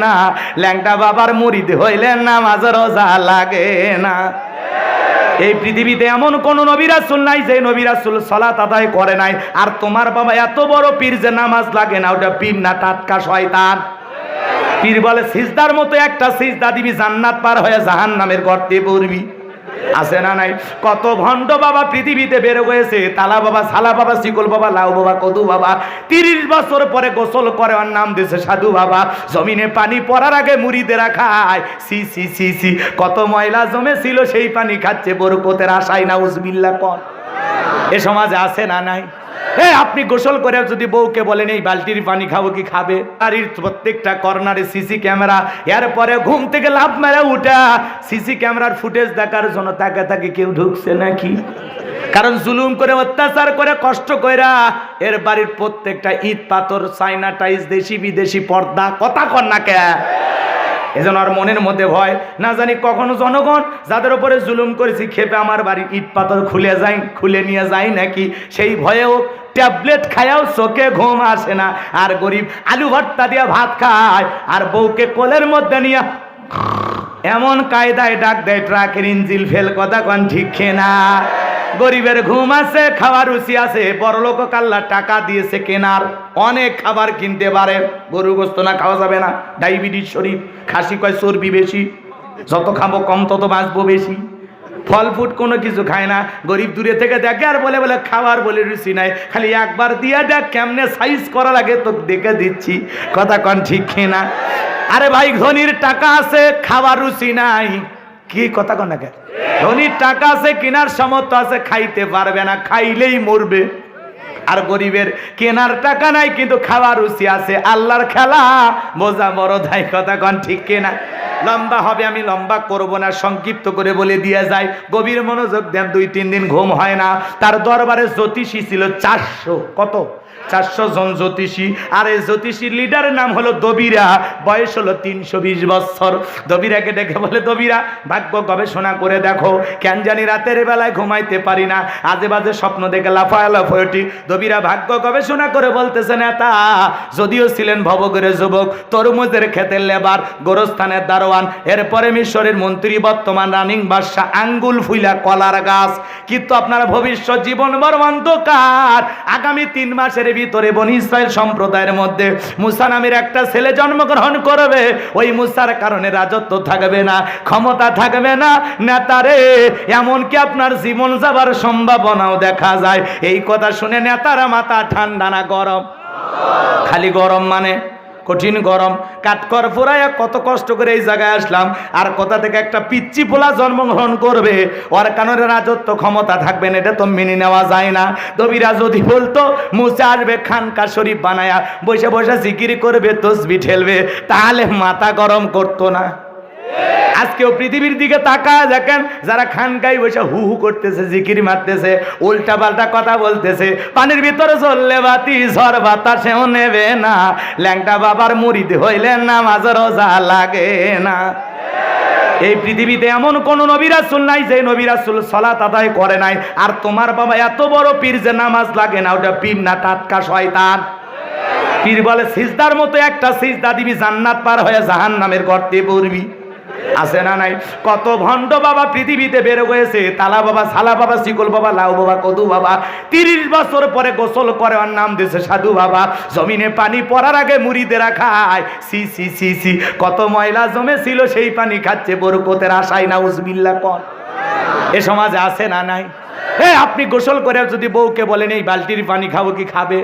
না, ল্যাংটা বাবার মুরিদ হইলে নামাজ রোজা লাগে না। এই পৃথিবীতে এমন কোন নবী রাসূল নাই যে নবী রাসূল সালাত আদায় করে নাই। আর তোমার বাবা এত বড় পীর যে নামাজ লাগে না, ওটা পীর না, টাটকা শয়তান। পীর বলে সিজদার মতো একটা সিজদা দিবি, জান্নাত পার হয়ে জাহান্নামের গর্তে পড়বি। আছে না নাই? কত ভণ্ড বাবা পৃথিবীতে বের হয়েছে, তালা বাবা, সালা বাবা, শিকল বাবা, লাউ বাবা, কদু বাবা। 30 বছর পরে গোসল করে ওর নাম দিয়েছে সাধু বাবা। জমিনে পানি পড়ার আগে মুড়িদেরা খায়। সি সি সি সি, কত ময়লা জমে ছিল, সেই পানি খাচ্ছে বরকতের আশায়। নাউজুবিল্লাহ কর। এ সমাজে আছে না নাই? আপনি গোসল করে যদি বউকে বলেন এই বালতির পানি খাবো, কি খাবে? বাড়ির প্রত্যেকটা কর্নারে সিসি ক্যামেরা, এরপরে ঘুম থেকে লাফ মেরে উঠা সিসি ক্যামেরার ফুটেজ দেখার জন্য তাকে তাকে কেউ ঢুকছে নাকি? কারণ জুলুম করে, অত্যাচার করে, কষ্ট কইরা এর বাড়ির প্রত্যেকটা ইট পাথর, চাইনা টাইলস, দেশি বিদেশি পর্দা, কথা কর না কে? এজন্য আর মনের মধ্যে ভয়, না জানি কখনো জনগণ যাদের উপরে জুলুম করেছি খেপে আমার বাড়ির ইট পাথর খুলে নিয়ে যায় নাকি, সেই ভয়েও ট্যাবলেট খায়াও চোখে ঘুম আসে না। আর গরিব আলু ভর্তা দিয়ে ভাত খায়, আর বউকে কোলের মধ্যে নিয়ে এমন কায়দায় ডাক দেয় ট্রাকের ইঞ্জিল ফেল। কথা কন ঠিক না? গরিবের ঘুম আছে, খাওয়ার রুচি আছে, বড়লোক কাল্লা টাকা দিয়েছে কেনার, অনেক খাবার কিনতে পারে। গরু গোস্ত না খাওয়া যাবে না, ডায়াবেটিস শরীর। খাসি কয় চর্বি বেশি, যত খাবো কম তত বাঁচবো বেশি। ফল ফুট কোনো কিছু খায় না। গরিব দূরে থেকে দেখে আর বলে বলে খাবার বলে রুচি নাই, খালি একবার দিয়ে দেখ কেমনে সাইজ করা লাগে তো দেখে দিচ্ছি। কথা কন ঠিক না? আরে ভাই, ধনির টাকা আছে, খাবার রুচি নাই। কি কথা কন না? ধনির টাকা আছে, কেনার সামর্থ্য আছে, খাইতে পারবে না, খাইলেই মরবে। আর গরিবের কেনার টাকা নাই কিন্তু খাবার রুচি আছে। আল্লাহর খেলা বোঝা বড় দায়। কথা কন ঠিক না? লম্বা হবে, আমি লম্বা করব না, সংক্ষিপ্ত করে বলে দিয়ে যাই। গভীর মনোযোগ দেন। 2-3 দিন ঘুম হয় না। তার দরবারে জ্যোতিষী ছিল 400, কত? 400 জন জ্যোতিষী। আর এই জ্যোতিষীর লিডারের নাম হলো দবিরা। বয়স হলো 320 বছর। দবিরাকে ডেকে বলে, দবিরা ভাগ্য গবেষণা করে দেখো, কেন জানি রাতের বেলায় ঘুমাইতে পারি না, আজে বাজে স্বপ্ন দেখে লাফালাফি। দবিরা ভাগ্য গবেষণা করে বলতেছে, নেতা যদিও ছিলেন ভবঘুরে যুবক, তরমুজের ক্ষেতের লেবার, গোরস্থানের দারোয়ান, এরপরে মিশরের মন্ত্রী, বর্তমান রানিং বাদশা, আঙ্গুল ফুইলা কলার গাছ, কিন্তু আপনার ভবিষ্যৎ জীবন বড় অন্ধকার। আগামী 3 মাসের ভিতরে বনি ইসরাইল সম্প্রদায়ের মধ্যে মুসা নামের একটা ছেলে জন্মগ্রহণ করবে। ওই মুসার কারণে রাজত্ব থাকবে না, ক্ষমতা থাকবে না। নেতারে, এমনকি আপনার জীবন যাবার সম্ভাবনাও দেখা যায়। এই কথা শুনে নেতারা মাথা ঠান্ডা না গরম? খালি গরম মানে কঠিন গরম। কাঠকর ফুরাইয়া কত কষ্ট করে এই জায়গায় আসলাম, আর কোথা থেকে একটা পিচ্চি পোলা জন্মগ্রহণ করবে, ওর কারণে রাজত্ব ক্ষমতা থাকবে না, এটা তো মেনে নেওয়া যায় না। দবিরা যদি বলতো মুসা আসবে খানকা শরীফ বানায়া, বসে বসে জিকির করবে, তসবিহ ঠেলবে, তাহলে মাথা গরম করতো না? আজকেও পৃথিবীর দিকে তাকায় দেখেন, যারা খানকায় বসে হু হু করতেছে, জিকির মারতেছে, উল্টা পাল্টা কথা বলতেছে, পানির ভিতরে চললে বাতি ঝড় বাতাসেও নেবে না, ল্যাংটা বাবার মুরিদ হইলে নামাজ রোজা লাগে না। এই পৃথিবীতে এমন কোন নবী রাসূল নাই যে নবী রাসূল সালাত আদায় করে নাই। আর তোমার বাবা এত বড় পীর যে নামাজ লাগে না, ওটা পীর না, টাটকা শয়তান। পীর বলে সিজদার মতো একটা সিজদা দিবি, জান্নাত পার হয়ে জাহান্নামের গর্তে পড়বি। আছে না নাই? কত ভণ্ড বাবা পৃথিবীতে বের হয়েছে, তালা বাবা, সালা বাবা, শিকল বাবা, লাউ বাবা, কদু বাবা। 30 বছর পরে গোসল করে ওর নাম দিয়েছে সাধু বাবা। জমিনে পানি পড়ার আগে মুড়িদেরা খায়। সি সি সি সি, কত ময়লা জমে ছিল, সেই পানি খাচ্ছে বরকতের আশায়। নাউজুবিল্লাহ কর। এ সমাজে আছে না নাই? আপনি গোসল করে যদি বউকে বলেন এই বালতির পানি খাবো, কি খাবে?